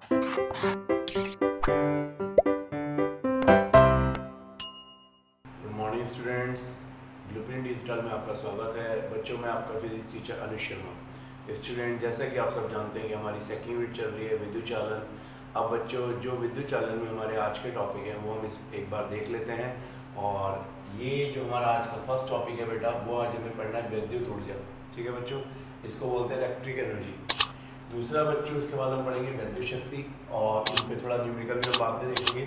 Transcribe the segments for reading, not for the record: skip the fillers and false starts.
Good morning students, blueprint digital में आपका स्वागत है। बच्चों, मैं आपका physics teacher Anuj Sharma. Student, जैसा कि आप सब जानते हैं कि हमारी सेकेंड यूनिट चल रही है विद्युत चालन। अब बच्चों, जो विद्युत चालन में हमारे आज के टॉपिक हैं वो हम एक बार देख लेते हैं। और ये जो हमारा आज का फर्स्ट टॉपिक है बेटा, वो आज हमें पढ़ना है विद्युत ऊर्जा। ठीक है बच्चों, इसको बोलते हैं इलेक्ट्रिक एनर्जी। दूसरा बच्चों, इसके बाद हम पढ़ेंगे विद्युत शक्ति, और इस पर थोड़ा न्यूमेरिकल भी हम बाद में देखेंगे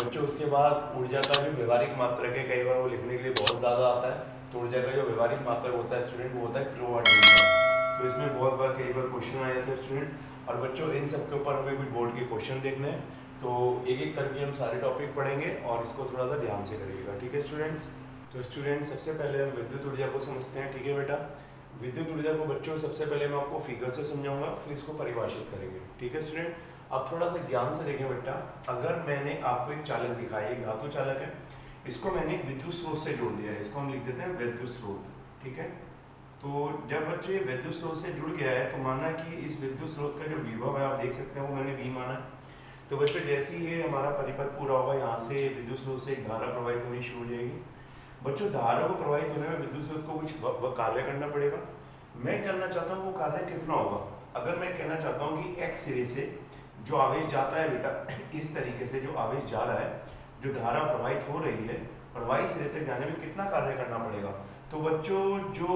बच्चों। उसके बाद ऊर्जा का जो व्यवहारिक मात्रक है, कई बार वो लिखने के लिए बहुत ज़्यादा आता है, तो ऊर्जा का जो व्यवहारिक मात्रक होता है स्टूडेंट, वो होता है किलोवाट घंटा। तो इसमें बहुत बार कई बार क्वेश्चन आए थे स्टूडेंट। और बच्चों, इन सब के ऊपर हमें कुछ बोर्ड के क्वेश्चन देखने हैं, तो एक एक करके हम सारे टॉपिक पढ़ेंगे और इसको थोड़ा सा ध्यान से करिएगा। ठीक है स्टूडेंट्स। तो स्टूडेंट, सबसे पहले हम विद्युत ऊर्जा को समझते हैं। ठीक है बेटा, विद्युत ऊर्जा को बच्चों सबसे पहले मैं आपको फिगर से समझाऊंगा, फिर इसको परिभाषित करेंगे। ठीक है स्टूडेंट। अब थोड़ा सा ज्ञान से देखें बेटा। अगर मैंने आपको एक चालक दिखाया, एक धातु चालक है, इसको मैंने विद्युत स्रोत से जोड़ दिया है, इसको हम लिख देते हैं विद्युत स्रोत। ठीक है। तो जब बच्चे विद्युत स्रोत से जुड़ गया है, तो माना कि इस विद्युत स्रोत का जो विभव है आप देख सकते हैं, वो मैंने V माना। तो बच्चों, जैसे ही ये हमारा परिपथ पूरा होगा, यहाँ से विद्युत स्रोत से एक धारा प्रवाहित होनी शुरू हो जाएगी। बच्चों, धारा को प्रवाहित होने में विद्युत स्रोत को कुछ कार्य करना पड़ेगा। मैं करना चाहता हूँ वो कार्य कितना होगा। अगर मैं कहना चाहता हूँ कि x सिरे से जो आवेश जाता है बेटा, इस तरीके से जो आवेश जा रहा है, जो धारा प्रवाहित हो रही है, प्रवाही सिरे तक जाने में कितना कार्य करना पड़ेगा। तो बच्चों, जो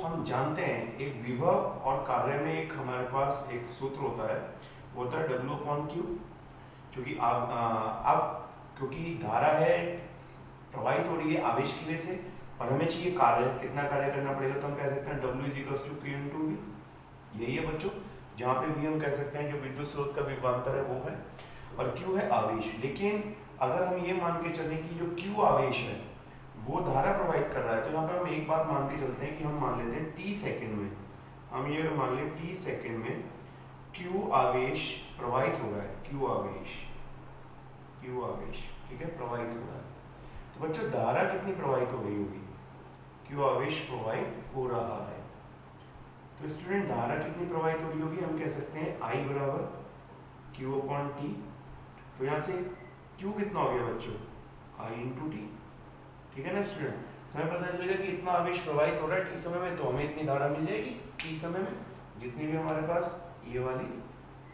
हम जानते हैं, एक विभव और कार्य में एक हमारे पास एक सूत्र होता है, वो होता है W/Q। क्योंकि अब क्योंकि धारा है, प्रवाहित हो रही है आवेश की वजह से, और हमें चाहिए कार्य, कितना कार्य करना पड़ेगा, तो हम कह सकते हैं W=Q×V। यही है बच्चों, जहाँ पे V हम कह सकते हैं जो विद्युत स्रोत का विभवांतर है वो है, और Q है आवेश। लेकिन अगर हम ये मान के चलें कि जो Q आवेश है वो धारा प्रवाहित कर रहा है, तो यहाँ पे हम एक बात मान के चलते हैं कि हम मान लेते हैं t सेकंड में, हम ये मान लें t सेकंड में Q आवेश प्रवाहित हो रहा है, Q आवेश, ठीक है, प्रवाहित हो रहा है। तो बच्चों, धारा कितनी प्रवाहित हो रही होगी, Q आवेश प्रवाहित हो रहा है। तो स्टूडेंट, धारा कितनी प्रवाहित हो रही होगी, हम कह सकते हैं I बराबर Q/T। तो यहाँ से Q कितना हो गया बच्चों, I×T। ठीक है ना स्टूडेंट। तो हमें पता चलेगा कि इतना आवेश प्रवाहित हो रहा है t समय में, तो हमें इतनी धारा मिल जाएगी t समय में, जितनी भी हमारे पास ये वाली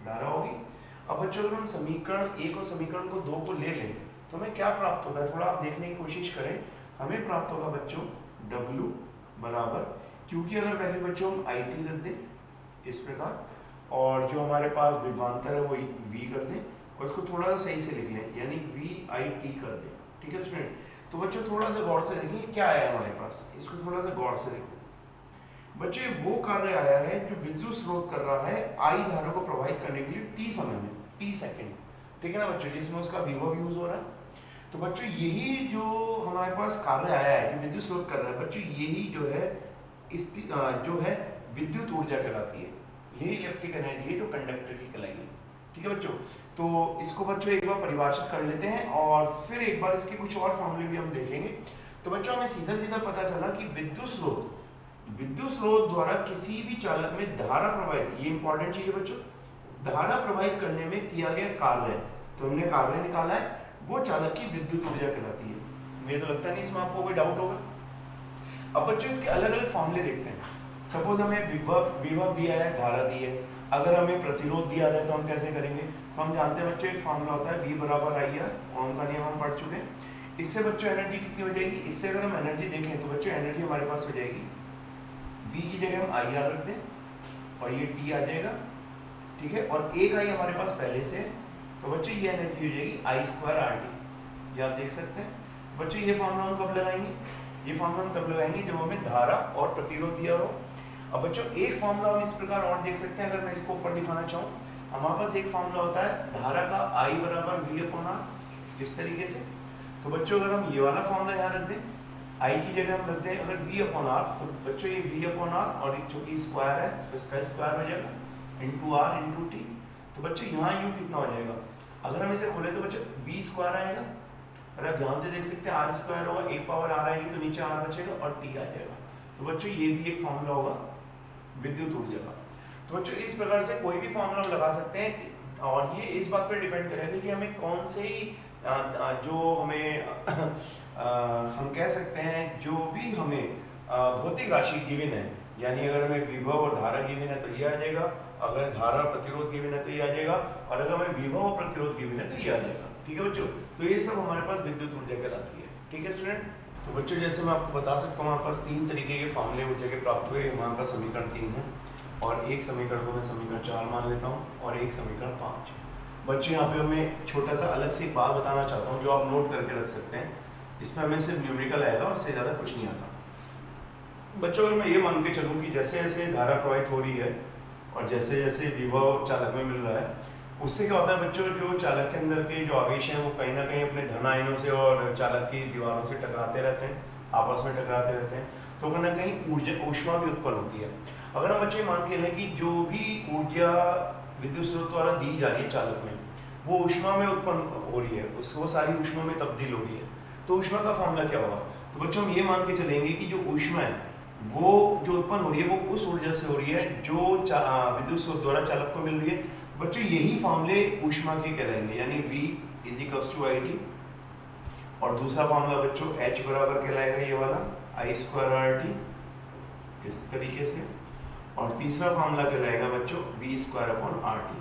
धारा होगी। अब बच्चों, अगर हम समीकरण 1 और समीकरण को 2 को ले लें, तो हमें क्या प्राप्त होता है, थोड़ा आप देखने की कोशिश करें। हमें प्राप्त होगा बच्चों W बराबर, क्योंकि अगर वैल्यू बच्चों हम IT रख दें इस प्रकार, और जो हमारे पास विभवांतर है वो V कर दें, और इसको थोड़ा सा सही से लिख लें, यानी VIT कर दें। ठीक है स्टूडेंट। तो बच्चों, थोड़ा सा गौर से देखिए क्या आया हमारे पास, इसको थोड़ा सा गौर से देखो बच्चे। वो कार्य आया है जो विद्युत स्रोत कर रहा है I धारा को प्रवाहित करने के लिए t समय में, t सेकंड। ठीक है ना बच्चों, जिसमें उसका विभव यूज हो रहा है। तो बच्चों, यही जो हमारे पास कार्य आया है जो विद्युत स्रोत कर रहा है बच्चों, यही जो है विद्युत ऊर्जा कहलाती है। यही इलेक्ट्रिक एनर्जी है जो कंडक्टर की कहलाएगी। ठीक है बच्चों। तो इसको बच्चों एक बार परिभाषित कर लेते हैं, और फिर एक बार इसके कुछ और फॉर्मूले भी हम देखेंगे। तो बच्चों, हमें सीधा सीधा पता चला कि विद्युत स्रोत द्वारा किसी भी चालक में धारा प्रवाहित, ये इंपॉर्टेंट चीज है बच्चों, धारा प्रवाहित करने में किया गया कार्य, तो हमने कार्य निकाला है, वो चालक की विद्युत ऊर्जा कहलाती है। मुझे तो लगता नहीं इसमें आपको कोई डाउट होगा। अब बच्चों, इसके अलग अलग फॉर्मूले देखते हैं। सपोज हमें विभव दिया है, धारा दी है, अगर हमें प्रतिरोध दिया है तो हम कैसे करेंगे। तो हम जानते हैं बच्चों, एक फॉर्मूला होता है V बराबर IR, ओम का नियम हम पढ़ चुके हैं। इससे बच्चों एनर्जी कितनी हो जाएगी, इससे अगर हम एनर्जी देखें तो बच्चों एनर्जी हमारे पास हो जाएगी, V की जगह हम IR रख दें और ये T आ जाएगा। ठीक है, और एक I हमारे पास पहले से है, तो बच्चों ये एनर्जी हो जाएगी I²RT। ये आप देख सकते हैं बच्चों। ये फॉर्मूला हम कब लगाएंगे, ये फॉर्मूला हम तब लगाएंगे जब हमें धारा और प्रतिरोध दिया हो। अब बच्चों, एक फॉर्मूला हम इस प्रकार और देख सकते हैं, अगर मैं इसको ऊपर दिखाना चाहूँ, हमारे पास एक फॉर्मूला होता है धारा का I बराबर V/R, इस तरीके से। तो बच्चों, अगर हम ये वाला फॉर्मूला यहाँ रख दें, I की जगह हम रख दें अगर V/R, तो बच्चों ये V/R और एक छोटी स्क्वायर है तो इसका स्क्वायर हो जाएगा ×R×T। तो बच्चों, यहाँ U कितना हो जाएगा, अगर हम इसे खोले तो बच्चों V² आएगा, और आप ध्यान से देख सकते हैं R² होगा, एक पावर R आएगी तो नीचे R बचेगा और T आ जाएगा। तो बच्चों, ये भी एक फॉर्मूला होगा विद्युत ऊर्जा का। तो बच्चों, इस प्रकार से कोई भी फॉर्मूला हम लगा सकते हैं। और ये इस बात पर डिपेंड करेगा कि हमें कौन से जो हमें हम कह सकते हैं जो भी हमें भौतिक राशि गिवन है, यानी अगर हमें विभव और धारा गिवन है तो ये आ जाएगा, अगर धारा प्रतिरोध गिवन है तो ये आ जाएगा, और अगर हमें विभव और प्रतिरोध गिवन है तो ये आ जाएगा। ठीक है बच्चों, तो ये सब हमारे पास विद्युत ऊर्जा कहलाती है। ठीक है स्टूडेंट, तो बच्चों जैसे मैं आपको बता सकता हूँ हमारे पास 3 तरीके के फॉर्मूले ऊर्जा के प्राप्त हुए। हमारे पास समीकरण 3 है और एक समीकरण को मैं समीकरण 4 मान लेता हूँ और एक समीकरण 5। बच्चों यहाँ पे हमें छोटा सा अलग से एक बात बताना चाहता हूँ जो आप नोट करके रख सकते हैं। इसमें हमें सिर्फ न्यूमेरिकल आएगा और इससे ज़्यादा कुछ नहीं आता। बच्चों अगर मैं ये मान के चलूँ कि जैसे जैसे धारा प्रवाहित हो रही है और जैसे जैसे विभव चालक में मिल रहा है, उससे क्या होता है बच्चों, जो चालक के अंदर के जो आवेश हैं वो कहीं ना कहीं अपने धन आयनों से और चालक की दीवारों से टकराते रहते हैं, आपस में टकराते रहते हैं, तो कहीं ना कहीं ऊर्जा ऊष्मा भी उत्पन्न होती है। अगर हम बच्चे मान के लें कि जो भी ऊर्जा विद्युत स्रोत द्वारा दी जा रही है चालक में, वो ऊष्मा में उत्पन्न हो रही है, वो सारी ऊष्मा में तब्दील हो रही है, तो ऊष्मा का फॉर्मूला क्या होगा? तो बच्चों हम ये मान के चलेंगे कि जो ऊष्मा है वो जो उत्पन्न हो रही है वो उस ऊर्जा से हो रही है जो विद्युत स्रोत द्वारा चालक को मिल रही है। बच्चों यही फॉर्मूले ऊष्मा के कहलाएंगे, यानी V = IT, और दूसरा फॉर्मूला बच्चों H बराबर कहलाएगा ये वाला I²RT, इस तरीके से, और तीसरा फॉर्मूला कहलाएगा बच्चों V²/RT।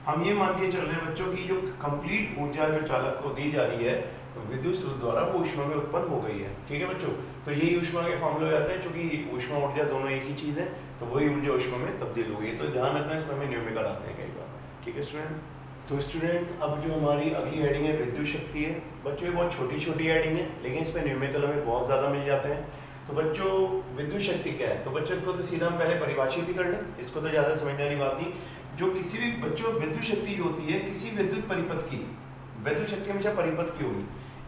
हम ये मान के चल रहे हैं बच्चों की जो कंप्लीट ऊर्जा जो चालक को दी जा रही है विद्युत स्रोत द्वारा वो ऊष्मा में उत्पन्न हो गई है। ठीक है बच्चों, तो यही ऊष्मा के फॉर्मूले हो जाते हैं, क्योंकि ऊष्मा ऊर्जा दोनों एक ही चीज़ है, तो वही ऊर्जा ऊष्मा में तब्दील हो गई है। तो ध्यान रखना, इसमें हमें न्यूमेरिकल आते हैं कई बार। ठीक है स्टूडेंट, तो स्टूडेंट अब जो हमारी अगली हेडिंग है विद्युत शक्ति है। बच्चों ये बहुत छोटी छोटी हेडिंग है, लेकिन इसमें न्यूमेरिकल हमें बहुत ज़्यादा मिल जाते हैं। तो बच्चों विद्युत शक्ति क्या है? तो बच्चों इसको तो सीधा हम पहले परिभाषित ही कर लें, इसको तो ज़्यादा समझने वाली बात नहीं। जो किसी भी बच्चों विद्युत शक्ति जो होती है किसी विद्युत परिपथ की, विद्युत शक्ति हमेशा परिपथ की होगी,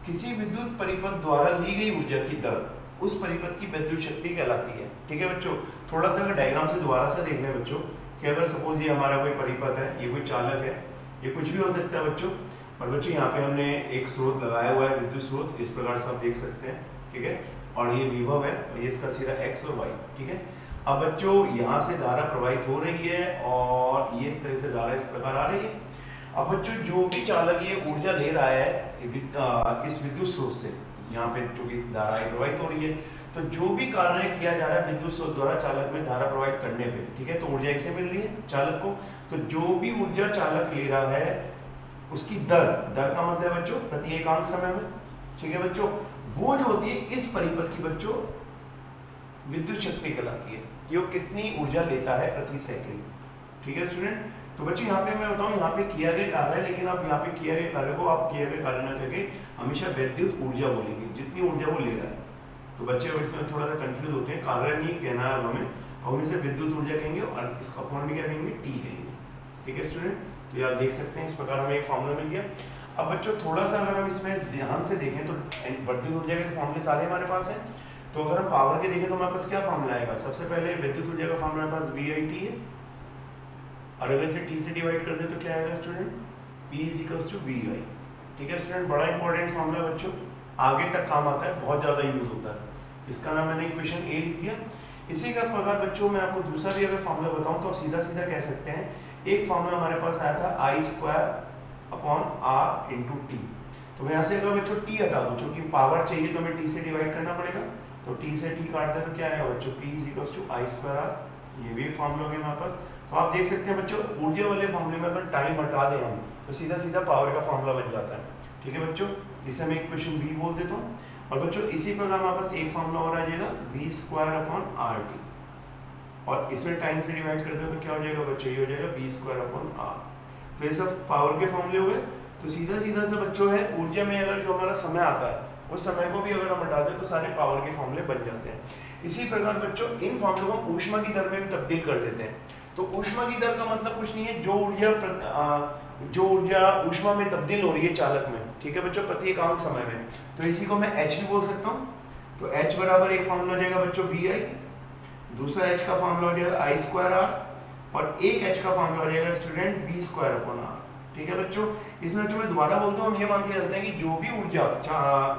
किसी विद्युत परिपथ द्वारा ली गई ऊर्जा की दर उस परिपथ की विद्युत शक्ति कहलाती है। ठीक है बच्चों, थोड़ा सा अगर डायग्राम से दोबारा से देख लें बच्चों कि अगर सपोज ये हमारा कोई परिपथ है, ये कोई चालक है, ये कुछ भी हो सकता है बच्चों, और बच्चों यहाँ पे हमने एक स्रोत लगाया हुआ है विद्युत स्रोत, इस प्रकार से आप देख सकते हैं। ठीक है, और ये विभव है और ये इसका सिरा x और y। ठीक है, अब बच्चों यहाँ से धारा प्रवाहित हो रही है और ये इस तरह से धारा इस प्रकार आ रही है। अब बच्चों जो भी चालक ये ऊर्जा ले रहा है इस विद्युत स्रोत से, यहाँ पे चूंकि धाराएं प्रवाहित हो रही है, तो जो भी कार्य किया जा रहा है विद्युत स्रोत द्वारा चालक में धारा प्रवाहित करने पे, ठीक है, तो ऊर्जा इसे मिल रही है चालक को। तो जो भी ऊर्जा चालक ले रहा है उसकी दर का मतलब है बच्चों प्रति एकांक समय में। ठीक है बच्चों, वो जो होती है इस परिपथ की बच्चों विद्युत शक्ति कहलाती है कि वो कितनी ऊर्जा लेता है प्रति सेकंड। ठीक है स्टूडेंट, तो बच्चे यहाँ पे मैं बताऊँ यहाँ पे किया गया कार्य है, लेकिन आप यहाँ पे किया गया कार्य को आप किया गया कार्य ना करके हमेशा विद्युत ऊर्जा बोलेंगे, जितनी ऊर्जा वो ले रहा है। तो बच्चे अब इसमें थोड़ा सा कंफ्यूज होते हैं, कार्य नहीं कहना है हमें, और इसे विद्युत ऊर्जा कहेंगे और इसका अपॉन में क्या कहेंगे, टी कहेंगे। ठीक है स्टूडेंट, तो ये आप देख सकते हैं इस प्रकार हमें एक फॉर्मूला मिल गया। अब बच्चों थोड़ा सा अगर हम इसमें ध्यान से देखें तो विद्युत ऊर्जा के फॉर्मूले सारे हमारे पास हैं। तो अगर हम पावर के देखें तो हमारे पास क्या फॉर्मूला आएगा, सबसे पहले विद्युत ऊर्जा का फॉर्मूला हमारे पास VIT है, और अगर इसे T से डिवाइड कर दे तो क्या आएगा स्टूडेंट, P = VI। ठीक है स्टूडेंट, बड़ा इंपॉर्टेंट फॉर्मूला बच्चों, आगे तक काम आता है, बहुत ज़्यादा यूज होता है। इसका नाम मैंने इक्वेशन A लिख दिया। इसी का प्रकार बच्चों मैं आपको दूसरा भी अगर फॉर्मूला बताऊं तो आप सीधा सीधा कह सकते हैं, एक फॉर्मूला हमारे पास आया था I²/R×T। तो मैं यहाँ से अगर बच्चों T हटा दूँ, क्योंकि पावर चाहिए तो हमें T से डिवाइड करना पड़ेगा, तो T से T काट दे तो क्या आएगा बच्चों, P = I²R। ये भी एक फॉर्मूला हो गया हमारे पास। तो आप देख सकते हैं बच्चों ऊर्जा वाले फॉर्मूले में अगर टाइम हटा दें हम तो सीधा सीधा पावर का फॉर्मूला बन जाता है। ठीक है बच्चों, जिसे मैं इक्वेशन B बोल देता हूँ। और बच्चों इसी प्रकार हमारे पास एक फॉर्मूला और आ जाएगा V²/RT, और इसमें टाइम से डिवाइड करते हो तो क्या हो जाएगा बच्चों, ये हो जाएगा V²/R। तो ये सब पावर के फॉर्मूले हो गए। तो सीधा सीधा से बच्चों है ऊर्जा में अगर जो हमारा समय आता है उस समय को भी अगर हम हटा दें तो सारे पावर के फॉर्मूले बन जाते हैं। इसी प्रकार बच्चों इन फॉर्मूलों को हम ऊष्मा की दर में भी तब्दील कर देते हैं। तो ऊष्मा की दर का मतलब कुछ नहीं है, जो ऊर्जा ऊष्मा में तब्दील हो रही है चालक में, ठीक है बच्चों, प्रति एकांक समय में, तो इसी को मैं H भी बोल सकता हूँ। तो H बराबर एक फॉर्मूला हो जाएगा बच्चों VI, दूसरा H का फॉर्मूला हो जाएगा I²R, और एक H का फॉर्मूला हो जाएगा स्टूडेंट V²/R। ठीक है बच्चों, इसमें जो मैं दोबारा बोलता हूँ हम ये मान के चलते हैं कि जो भी ऊर्जा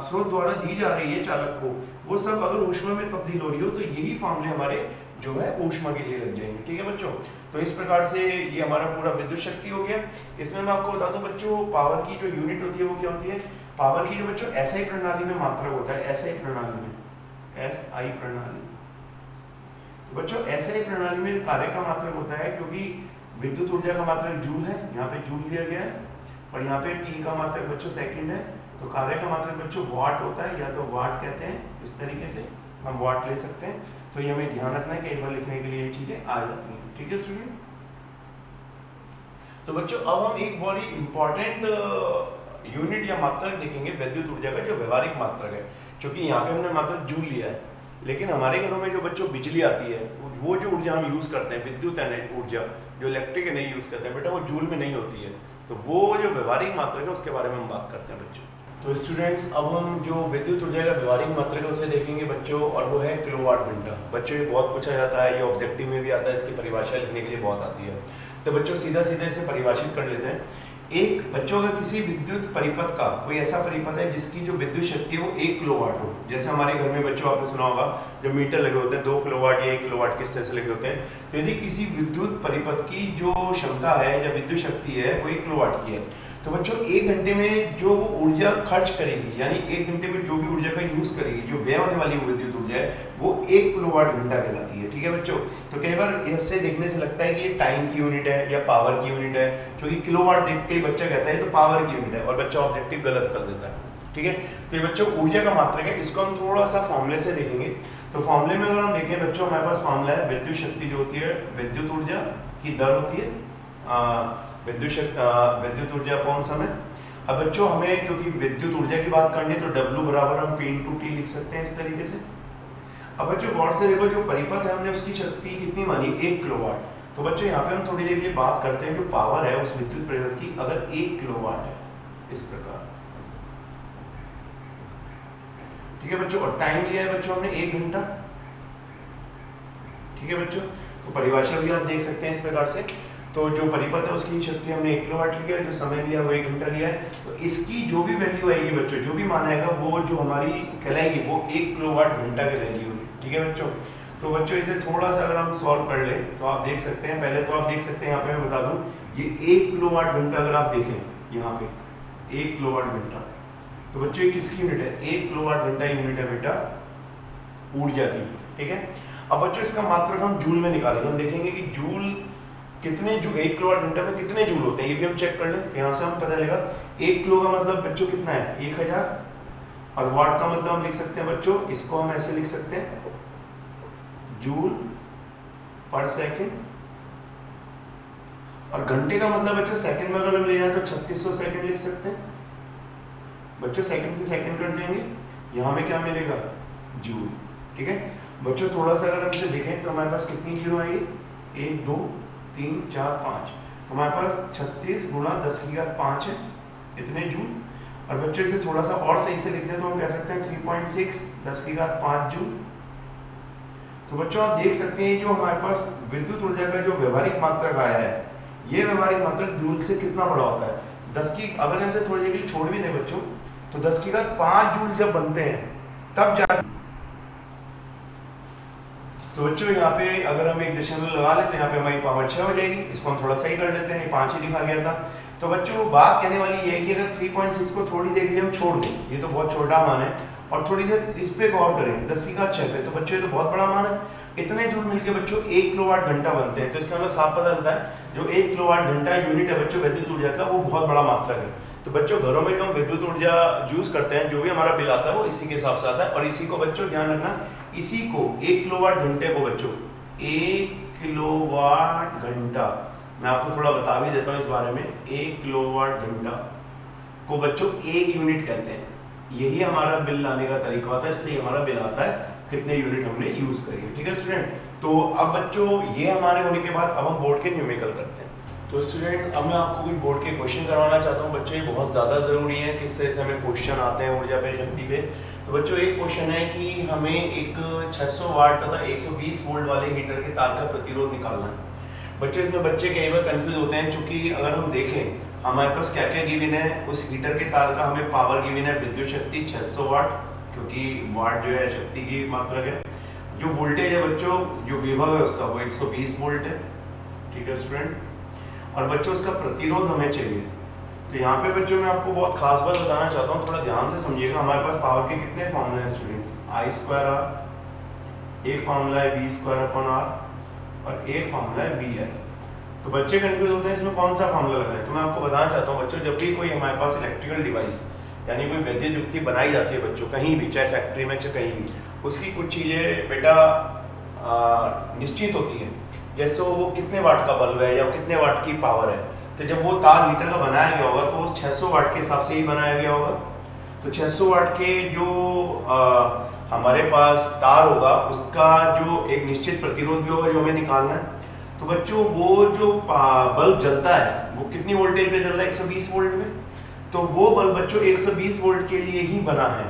स्रोत द्वारा दी जा रही है चालक को, वो सब अगर ऊष्मा में तब्दील हो रही हो तो यही फॉर्मूले हमारे जो है ऊष्मा के लिए लग जाएंगे। ठीक है बच्चों, तो इस प्रकार से ये हमारा पूरा विद्युत शक्ति हो गया। इसमें मैं आपको बता दूं बच्चों, पावर की जो यूनिट होती है वो क्या होती है, पावर की जो बच्चों एसआई प्रणाली में मात्रक होता है, एसआई प्रणाली में, एसआई प्रणाली, तो बच्चों एसआई प्रणाली में कार्य का मात्रक होता है, क्योंकि विद्युत ऊर्जा का मात्रक जूल है, यहाँ पे जूल लिया गया है, और यहाँ पे टी का मात्रक बच्चों सेकंड है, तो कार्य का मात्रक बच्चों वाट होता है, या तो वाट कहते हैं, इस तरीके से हम वाट ले सकते हैं। तो ये हमें ध्यान रखना है, कई बार लिखने के लिए ये चीजें आ जाती हैं। ठीक है स्टूडेंट, तो बच्चों अब हम एक बड़ी इंपॉर्टेंट यूनिट या मात्रक देखेंगे विद्युत ऊर्जा का, जो व्यवहारिक मात्रक है। क्योंकि यहाँ पे हमने मात्रक जूल लिया है, लेकिन हमारे घरों में जो बच्चों बिजली आती है, वो जो ऊर्जा हम यूज करते हैं, विद्युत ऊर्जा जो इलेक्ट्रिक नहीं यूज करते हैं बेटा, वो जूल में नहीं होती है। तो वो जो व्यवहारिक मात्रक है उसके बारे में हम बात करते हैं बच्चों। तो स्टूडेंट्स अब हम जो विद्युत ऊर्जा का व्यवहारिक मात्रक है उसे देखेंगे बच्चों, और वो है किलोवाट घंटा। बच्चों ये बहुत पूछा जाता है, ये ऑब्जेक्टिव में भी आता है, इसकी परिभाषा लिखने के लिए बहुत आती है। तो बच्चों सीधा सीधा इसे परिभाषित कर लेते हैं। एक बच्चों अगर किसी विद्युत परिपथ का कोई ऐसा परिपथ है जिसकी जो विद्युत शक्ति है वो 1 किलोवाट हो, जैसे हमारे घर में बच्चों आपने सुना होगा जो मीटर लगे होते हैं 2 किलोवाट या 1 किलोवाट किस तरह से लगे होते हैं। तो यदि किसी विद्युत परिपथ की जो क्षमता है या विद्युत शक्ति है वो 1 किलोवाट की है, तो बच्चों 1 घंटे में जो वो ऊर्जा खर्च करेगी, यानी 1 घंटे में जो भी ऊर्जा का यूज करेगी, जो व्यय होने वाली विद्युत ऊर्जा है वो 1 किलोवाट घंटा कहलाती है। ठीक है बच्चों, तो कई बार इससे देखने से लगता है कि ये टाइम की यूनिट है या पावर की यूनिट है, क्योंकि किलोवाट देखते ही बच्चा कहता है तो पावर की यूनिट है, और बच्चा ऑब्जेक्टिव गलत कर देता है। ठीक है, तो ये बच्चों ऊर्जा का मात्रक है, इसको हम थोड़ा सा फॉर्मूले से देखेंगे। तो फॉर्मूले में अगर हम देखें बच्चों, हमारे पास फॉर्मूला है विद्युत शक्ति जो होती है, विद्युत ऊर्जा की दर होती है विद्युत ऊर्जा अपॉन समय। अब बच्चों हमें क्योंकि विद्युत ऊर्जा की बात करनी है तो W बराबर हम P/T लिख सकते हैं इस तरीके से। अब बच्चों गौर से देखो, जो परिपथ है हमने उसकी शक्ति कितनी मानी, 1 किलोवाट। तो बच्चों यहाँ पे हम थोड़ी देर के लिए बात करते हैं जो पावर है उस विद्युत परिपथ की, अगर 1 किलोवाट है इस प्रकार। ठीक है बच्चों, और टाइम लिया है बच्चों हमने 1 घंटा। ठीक है बच्चों, तो परिभाषा भी आप देख सकते हैं इस प्रकार से। तो जो परिपथ है उसकी शक्ति हमने 1 किलोवाट लिया है, जो समय लिया वो 1 घंटा लिया है। तो इसकी जो भी वैल्यू आएगी बच्चों, जो भी मान आएगा वो जो हमारी कहलाएगी वो 1 किलोवाट घंटा कहलाएगी। ठीक है बच्चों, तो बच्चों इसे थोड़ा सा अगर हम सॉल्व कर ले तो आप देख सकते हैं, पहले तो आप देख सकते हैं यहाँ पे मैं बता दूं, ये 1 किलोवाट घंटा अगर आप देखें यहाँ पे 1 किलोवाट घंटा, तो बच्चों ये किसकी यूनिट है, 1 किलोवाट घंटा यूनिट है बेटा ऊर्जा की। ठीक है, अब बच्चों इसका मात्रक हम जूल में निकालेंगे, हम देखेंगे कि जूल कितने, जो 1 किलोवाट घंटा में कितने जूल होते हैं ये भी हम चेक कर लें। तो यहाँ से हम पता चलेगा 1 किलो का मतलब बच्चों कितना है, 1000, और वाट का मतलब हम लिख सकते हैं बच्चों, इसको हम ऐसे लिख सकते हैं जूल पर सेकंड, और घंटे का मतलब बच्चों सेकंड में अगर हम ले जाए तो 3600 सेकंड लिख सकते हैं बच्चों, सेकंड से सेकंड कट जाएंगे, यहाँ में क्या मिलेगा जूल। ठीक है बच्चों, थोड़ा सा अगर हम इसे देखें तो हमारे पास कितनी जीरो आएगी, 1 2 3 4 5, तो हमारे पास 36 गुणा 10⁵ है इतने जूल। और बच्चों इसे थोड़ा सा और सही से लिखते हैं तो हम कह सकते हैं 3.6 10⁵ जूल। तो बच्चों आप देख सकते हैं जो हमारे पास विद्युत ऊर्जा का जो व्यवहारिक मात्रक आया है, ये व्यवहारिक मात्रक जूल से कितना बड़ा होता है, 10 की, अगर हम इसे थोड़ी देर के लिए छोड़ भी दें बच्चों तो 10⁵ जूल जब बनते हैं तब जा। तो बच्चों यहाँ पे अगर हम एक दशमलव लगा लेते हैं, यहाँ पे हमारी पावर 6 हो जाएगी, इसको हम थोड़ा सही कर लेते हैं, 5 ही लिखा गया था। तो बच्चों बात कहने वाली ये है कि अगर 3.6 को थोड़ी देर के लिए हम छोड़ दें, ये तो बहुत छोटा मान है, और थोड़ी देर इस पे गौर करें 10⁶ पे, तो बच्चों ये तो बहुत बड़ा मान है, इतने जूल मिलकर बच्चों 1 किलोवाट घंटा बनते हैं। तो इसका मतलब साफ पता चलता है जो 1 किलोवाट घंटा यूनिट है बच्चों विद्युत ऊर्जा का, वो बहुत बड़ा मात्रक है। तो बच्चों घरों में जो हम विद्युत ऊर्जा यूज करते हैं, जो भी हमारा बिल आता है वो इसी के हिसाब से आता है, और इसी को बच्चों ध्यान रखना, इसी को 1 किलोवाट घंटे को बच्चों 1 किलोवाट घंटा, मैं आपको थोड़ा बता भी देता हूँ इस बारे में, 1 किलोवाट घंटा को बच्चों 1 यूनिट कहते हैं। यही हमारा बिल लाने का तरीका होता है, इससे हमारा बिल आता है कितने यूनिट हमने यूज करी है। ठीक है स्टूडेंट, तो अब बच्चों ये हमारे होने के बाद अब हम बोर्ड के न्यूमेरिकल करते हैं। तो स्टूडेंट्स अब मैं आपको कोई बोर्ड के क्वेश्चन करवाना चाहता हूँ बच्चों, ये बहुत ज़्यादा ज़रूरी है किस तरह से हमें क्वेश्चन आते हैं ऊर्जा पे, शक्ति पे। तो बच्चों एक क्वेश्चन है कि हमें एक 600 वाट तथा 120 वोल्ट वाले हीटर के तार का प्रतिरोध निकालना है। बच्चों इसमें बच्चे कई बार कंफ्यूज होते हैं, क्योंकि अगर हम देखें हमारे पास क्या क्या गिवन है, उस हीटर के तार का हमें पावर गिवन है विद्युत शक्ति 600 वाट, क्योंकि वाट जो है शक्ति की मात्रक है। जो वोल्टेज है बच्चों, जो विभव है उसका वो 120 वोल्ट है, ठीक है स्टूडेंट। और बच्चों उसका प्रतिरोध हमें चाहिए। तो यहाँ पे बच्चों मैं आपको बहुत खास बात बताना चाहता हूँ, थोड़ा ध्यान से समझिएगा। हमारे पास पावर के कितने फॉर्मूले हैं स्टूडेंट्स? I²R, एक फार्मूला है V²/R और एक फार्मूला है VI। तो बच्चे कंफ्यूज होते हैं इसमें कौन सा फार्मूला लगाना है। तो मैं आपको बताना चाहता हूँ बच्चों, जब भी कोई हमारे पास इलेक्ट्रिकल डिवाइस यानी कोई विद्युत युक्ति बनाई जाती है बच्चों, कहीं भी, चाहे फैक्ट्री में चाहे कहीं भी, उसकी कुछ चीज़ें बेटा निश्चित होती हैं। जैसे वो कितने वाट का बल्ब है या कितने वाट की पावर है। तो जब वो तार हीटर का बनाया गया होगा तो वो 600 वाट के हिसाब से ही बनाया गया होगा। तो 600 वाट के जो हमारे पास तार होगा उसका जो एक निश्चित प्रतिरोध भी होगा जो हमें निकालना है। तो बच्चों वो जो बल्ब जलता है वो कितनी वोल्टेज पे जल रहा है? 120 वोल्ट में। तो वो बल्ब बच्चों 120 वोल्ट के लिए ही बना है।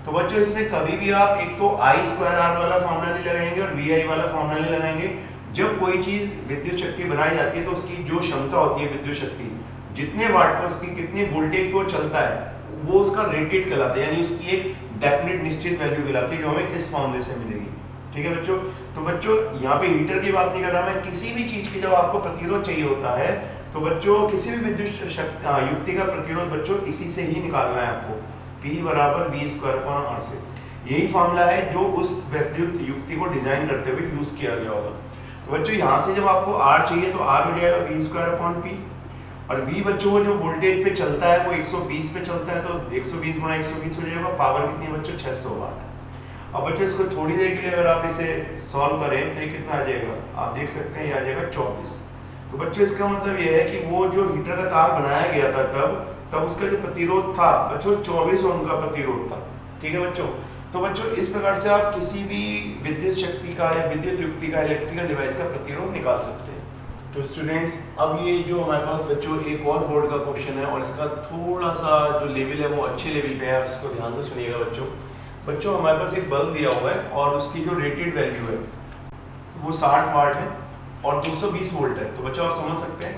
तो बच्चों इसमें कभी भी आप एक तो I²R वाला फॉर्मूला नहीं लगाएंगे और VI वाला फॉर्मूला नहीं लगाएंगे। जब कोई चीज विद्युत शक्ति बनाई जाती है तो उसकी जो क्षमता होती है विद्युत शक्ति, जितने वाट पर उसकी कितनी वोल्टेज पे वो चलता है, वो उसका रेटेड कहलाता है, यानी उसकी एक डेफिनेट निश्चित वैल्यू कहलाती है जो हमें इस फॉर्मूले से मिलेगी। ठीक है बच्चों। तो बच्चों यहाँ पे हीटर की बात नहीं कर रहा मैं, किसी भी चीज की जब आपको प्रतिरोध चाहिए होता है तो बच्चों किसी भी विद्युत युक्ति का प्रतिरोध बच्चों इसी से ही निकालना है आपको, P = V²/R से। यही फॉर्मूला है जो उस विद्युत युक्ति को डिजाइन करते हुए यूज किया गया होगा। तो बच्चों यहाँ से जब आपको R चाहिए तो R हो जाएगा V²/P, और V बच्चों को जो वोल्टेज पे चलता है वो 120 पे चलता है, तो 120 × 120 हो जाएगा। पावर कितनी है बच्चों? 600 वाट। अब बच्चों इसको थोड़ी देर के लिए अगर आप इसे सॉल्व करें तो ये कितना आ जाएगा? आप देख सकते हैं ये आ जाएगा 24। तो बच्चों इसका मतलब ये है कि वो जो हीटर का तार बनाया गया था तब उसका जो प्रतिरोध था बच्चों 24 ओम का प्रतिरोध था। ठीक है बच्चों। तो बच्चों इस प्रकार से आप किसी भी विद्युत शक्ति का या विद्युत युक्ति का, इलेक्ट्रिकल डिवाइस का प्रतिरोध निकाल सकते हैं। तो स्टूडेंट्स अब ये जो हमारे पास बच्चों एक और बोर्ड का क्वेश्चन है और इसका थोड़ा सा जो लेवल है वो अच्छे लेवल पे है, आप इसको ध्यान से सुनिएगा बच्चों। हमारे पास एक बल्ब दिया हुआ है और उसकी जो रेटेड वैल्यू है वो 60 वाट है और 220 वोल्ट है। तो बच्चों आप समझ सकते हैं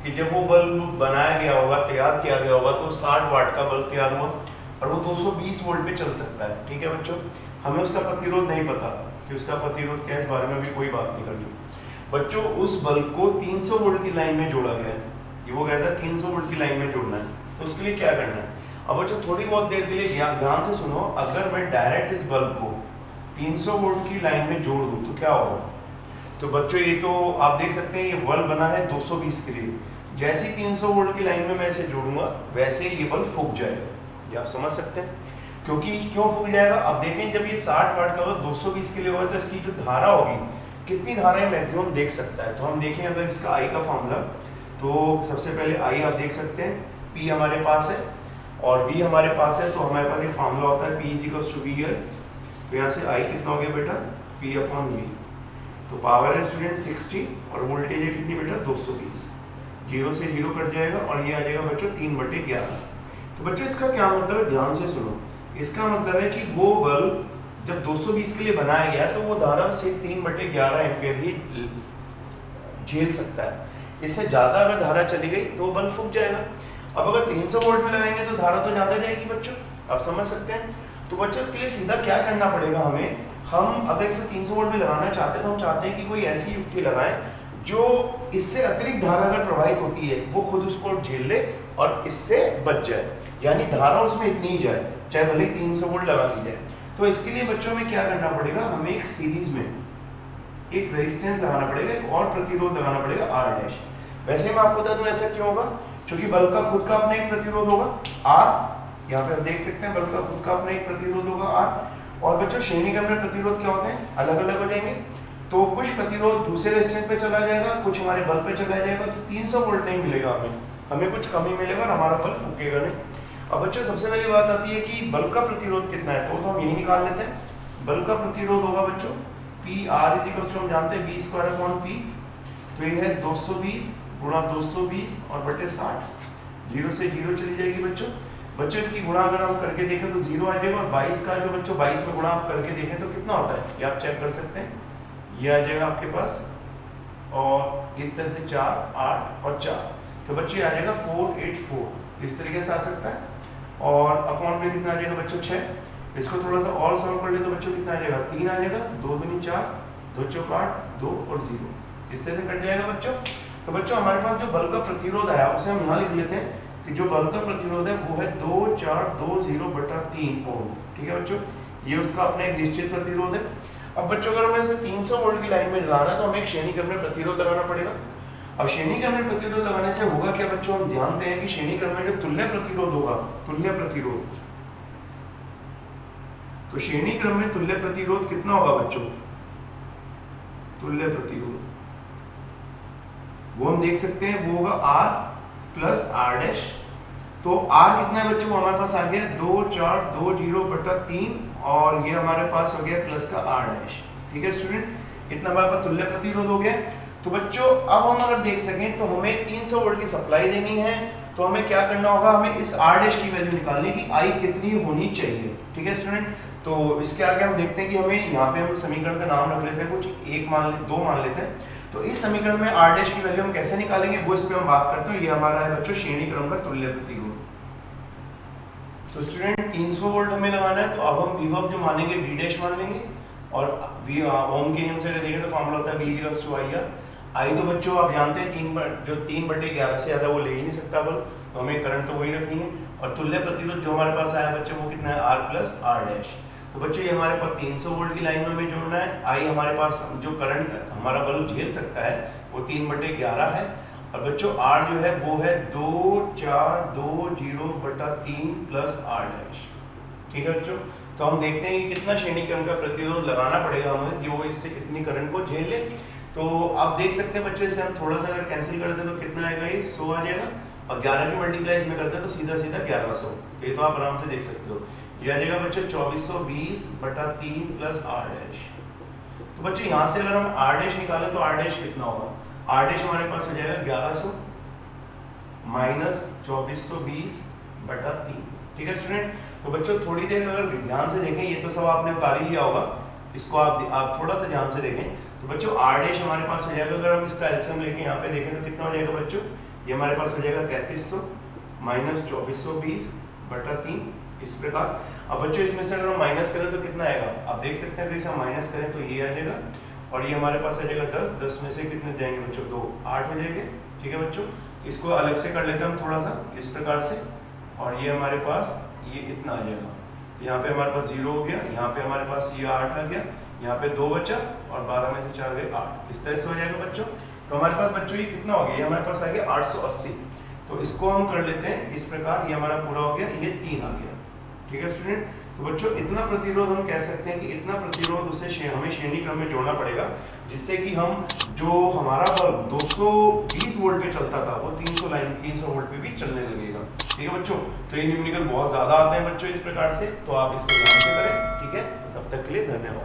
कि जब वो बल्ब बनाया गया होगा, तैयार किया गया होगा, तो 60 वाट का बल्ब तैयार हुआ और वो 220 वोल्ट पे चल सकता है। ठीक है बच्चों। हमें उसका प्रतिरोध नहीं पता कि उसका प्रतिरोध क्या है, इस बारे में भी कोई बात नहीं करनी बच्चों। उस बल्ब को 300 वोल्ट की लाइन में जोड़ा गया है, ये वो कहता है 300 वोल्ट की लाइन में जोड़ना है। तो उसके लिए क्या करना है? अब बच्चों थोड़ी बहुत देर के लिए ध्यान से सुनो। अगर मैं डायरेक्ट इस बल्ब को 300 वोल्ट की लाइन में जोड़ दूं तो क्या होगा? तो बच्चों ये तो आप देख सकते हैं ये बल्ब बना है 220 के लिए। जैसे ही 300 वोल्ट की लाइन में मैं इसे जोड़ूंगा वैसे ही ये बल्ब फूक जाएगा। ये आप समझ सकते हैं क्योंकि क्यों फूक जाएगा? अब देखें जब ये 60 वाट का 220 के लिए होगा तो इसकी जो धारा होगी, कितनी धारा है मैक्सिमम देख सकता है। तो हम देखें अगर इसका I का फॉर्मूला, तो सबसे पहले I आप देख सकते हैं, P हमारे पास है और V हमारे पास है। तो हमारे पास एक फॉर्मूला होता है P = VI। तो यहाँ से I कितना हो गया बेटा? P/V। तो पावर है स्टूडेंट 60 और वोल्टेज है कितनी बेटा? 220। 0 से 0 कट जाएगा और ये आ जाएगा बच्चों 3/11। तो बच्चों इसका क्या मतलब है? ध्यान से सुनो। इसका मतलब है कि वो बल्ब जब 220 के लिए बनाया गया तो वो धारा से 3/11 एम्पियर ही झेल सकता है। इससे ज्यादा अगर धारा चली गई तो वो बल्ब फूक जाएगा। अब अगर 300 वोल्ट में लगाएंगे तो धारा तो ज्यादा जाएगी बच्चों, आप समझ सकते हैं। तो बच्चों इसके लिए सीधा क्या करना पड़ेगा हमें? हम अगर इसे 300 वोल्ट में लगाना चाहते हैं तो हम चाहते हैं कि कोई ऐसी युक्ति लगाएं जो इससे अतिरिक्त धारा अगर प्रवाहित होती है वो खुद उसको झेल ले और इससे बच जाए, यानी धारा उसमें इतनी ही जाए, चाहे भले 300 वोल्ट लगा दी जाए। तो इसके लिए बच्चों में क्या करना पड़ेगा? हमें एक सीरीज में एक रेजिस्टेंस लगाना पड़ेगा, एक और प्रतिरोध लगाना पड़ेगा R'। वैसे मैं आपको बता दूं ऐसा क्यों होगा? क्योंकि बल्ब का खुद का अपना एक प्रतिरोध होगा R। यहाँ पे आप देख सकते हैं बल्ब का खुद का अपना एक प्रतिरोध होगा R। और बच्चों श्रेणी क्रम में प्रतिरोध क्या होते हैं? अलग अलग हो जाएंगे। तो कुछ प्रतिरोध दूसरे रेजिस्टेंस पे चला जाएगा, कुछ हमारे बल्ब पे चला जाएगा। तो 300 वोल्ट नहीं मिलेगा हमें कुछ कम ही मिलेगा और हमारा बल्ब फूकेगा नहीं। अब बच्चों सबसे पहली बात आती है कि बल्ब का प्रतिरोध कितना है, तो हम यही निकाल लेते हैं। बल्ब का प्रतिरोध होगा बच्चों PR = हम जानते हैं V²/P। तो ये है 220 × 220 और बटे 60। 0 से 0 चली जाएगी बच्चों। इसकी गुणा अगर हम करके देखें तो 0 आ जाएगा और 22 का जो बच्चों 22 में गुणा आप करके देखें तो कितना होता है ये आप चेक कर सकते हैं। ये आ जाएगा आपके पास और इस तरह से 4, 8 और 4। तो बच्चों आ जाएगा 484, इस तरीके से आ सकता है। और अपॉन में कितना आ जाएगा बच्चों? 6। इसको थोड़ा सा और सॉल्व कर ले तो बच्चों कितना आ जाएगा, 3 आ जाएगा, 2 दूनी 4, 2 चौक 8, 2 और 0, इस तरह से कट जाएगा बच्चों। तो बच्चों हमारे पास जो बल का प्रतिरोध आया उसे हम यहाँ लिख लेते हैं कि जो बल का प्रतिरोध है वो है 2420/3 ओम। ठीक है बच्चों, ये उसका अपना एक निश्चित प्रतिरोध है। अब बच्चों अगर हमें इसे 300 वोल्ट की लाइन में लगाना है तो हमें एक श्रेणी क्रम में प्रतिरोध लगाना पड़ेगा। अब श्रेणी क्रम में प्रतिरोध लगाने से होगा क्या बच्चों, हम जानते हैं कि श्रेणी क्रम में जो तुल्य प्रतिरोध होगा, तुल्य प्रतिरोध, तो श्रेणी क्रम में तुल्य प्रतिरोध कितना होगा बच्चों, तुल्य प्रतिरोध वो हम देख सकते हैं वो होगा R प्लस R डैश। तो R कितना है बच्चों, हमारे पास आ गया 2420/3 और ये हमारे पास हो गया प्लस का R डैश। ठीक है स्टूडेंट, इतना हमारे पास तुल्य प्रतिरोध हो गया। तो बच्चों अब हम अगर देख सकें तो हमें 300 वोल्ट की सप्लाई देनी है, तो हमें क्या करना होगा, हमें इस R डैश की वैल्यू निकालनी की I कितनी होनी चाहिए। ठीक है स्टूडेंट, तो इसके आगे हम देखते हैं कि हमें यहाँ पे हम समीकरण का नाम रख लेते हैं, कुछ 1 मान ले 2 मान लेते हैं। तो इस समीकरण में R डैश की वैल्यू हम कैसे निकालेंगे वो इस पे हम बात करते हैं। ये हमारा है बच्चों श्रेणी क्रम का तुल्य प्रतिरोध। तो स्टूडेंट 300 वोल्ट हमें लगाना है, तो अब हम विभव जो मानेंगे V डैश मान लेंगे और ओम के नियम से देखें तो फॉर्मूला होता है V = IR। आई तो बच्चों आप जानते हैं 3/11 से ज्यादा वो ले ही नहीं सकता बल, तो हमें करंट तो वही रखनी है। और तुल्य प्रतिरोध जो हमारे पास आया बच्चों वो कितना है, R प्लस R डैश। तो बच्चों ये हमारे पास 300 वोल्ट की लाइन में हमें जोड़ना है। आई हमारे पास जो करंट हमारा बल्ब झेल सकता है वो 3/11 है और बच्चों R जो है वो है 2420/3 प्लस R डैश। ठीक है बच्चों, तो हम देखते हैं कि कितना श्रेणी क्रम का प्रतिरोध लगाना पड़ेगा हमें कि वो इससे कितनी करंट को झेल ले। तो आप देख सकते हैं बच्चों, इसे हम थोड़ा सा अगर कैंसिल कर दें तो कितना आएगा, ये 100 आ जाएगा और 11 की मल्टीप्लाई इसमें करते हैं तो सीधा सीधा 1100। तो ये तो आप आराम से देख सकते हो, ये आ जाएगा बच्चों 2420/3 प्लस R डैश। तो बच्चों यहाँ से अगर हम R डैश निकालें तो R डैश कितना होगा, R डैश हमारे पास हो जाएगा 1100 माइनस 2420/3। ठीक है स्टूडेंट, तो बच्चों थोड़ी देर अगर ध्यान से देखें, ये तो सब आपने उतार ही लिया होगा, इसको आप थोड़ा सा ध्यान से देखें तो बच्चों R डैश हमारे पास हो जाएगा, अगर हम इसका एलसीएम लेके यहाँ पे देखें तो कितना हो जाएगा बच्चों, ये हमारे पास हो जाएगा 3300 माइनस 2420/3 इस प्रकार। अब बच्चों इसमें से अगर हम माइनस करें तो कितना आएगा, आप देख सकते हैं अगर हम माइनस करें तो ये आ जाएगा और ये हमारे पास आ जाएगा 10 में से कितने जाएंगे बच्चों, 2 8 हो जाएंगे। ठीक है बच्चों, इसको अलग से कर लेते हैं हम थोड़ा सा इस प्रकार से और ये हमारे पास ये कितना आ जाएगा, तो यहाँ पे हमारे पास 0 हो गया, यहाँ पे हमारे पास ये 8 आ गया, यहाँ पे 2 बचा और 12 में से 4 गए 8, इस तरह से हो जाएगा बच्चों। तो हमारे पास बच्चों ये कितना हो गया, ये हमारे पास आ गया 880। तो इसको हम कर लेते हैं इस प्रकार, ये हमारा पूरा हो गया, ये 3 आ गया। ठीक है स्टूडेंट, तो बच्चों इतना प्रतिरोध हम कह सकते हैं कि इतना प्रतिरोध उसे हमें श्रेणी क्रम में जोड़ना पड़ेगा, जिससे कि हम जो हमारा बल्ब 220 वोल्ट पे चलता था वो 300 वोल्ट पे भी चलने लगेगा। ठीक है बच्चों, तो ये न्यूमेरिकल बहुत ज्यादा आते हैं बच्चों इस प्रकार से, तो आप इसको ध्यान से करें। ठीक है, तब तक के लिए धन्यवाद।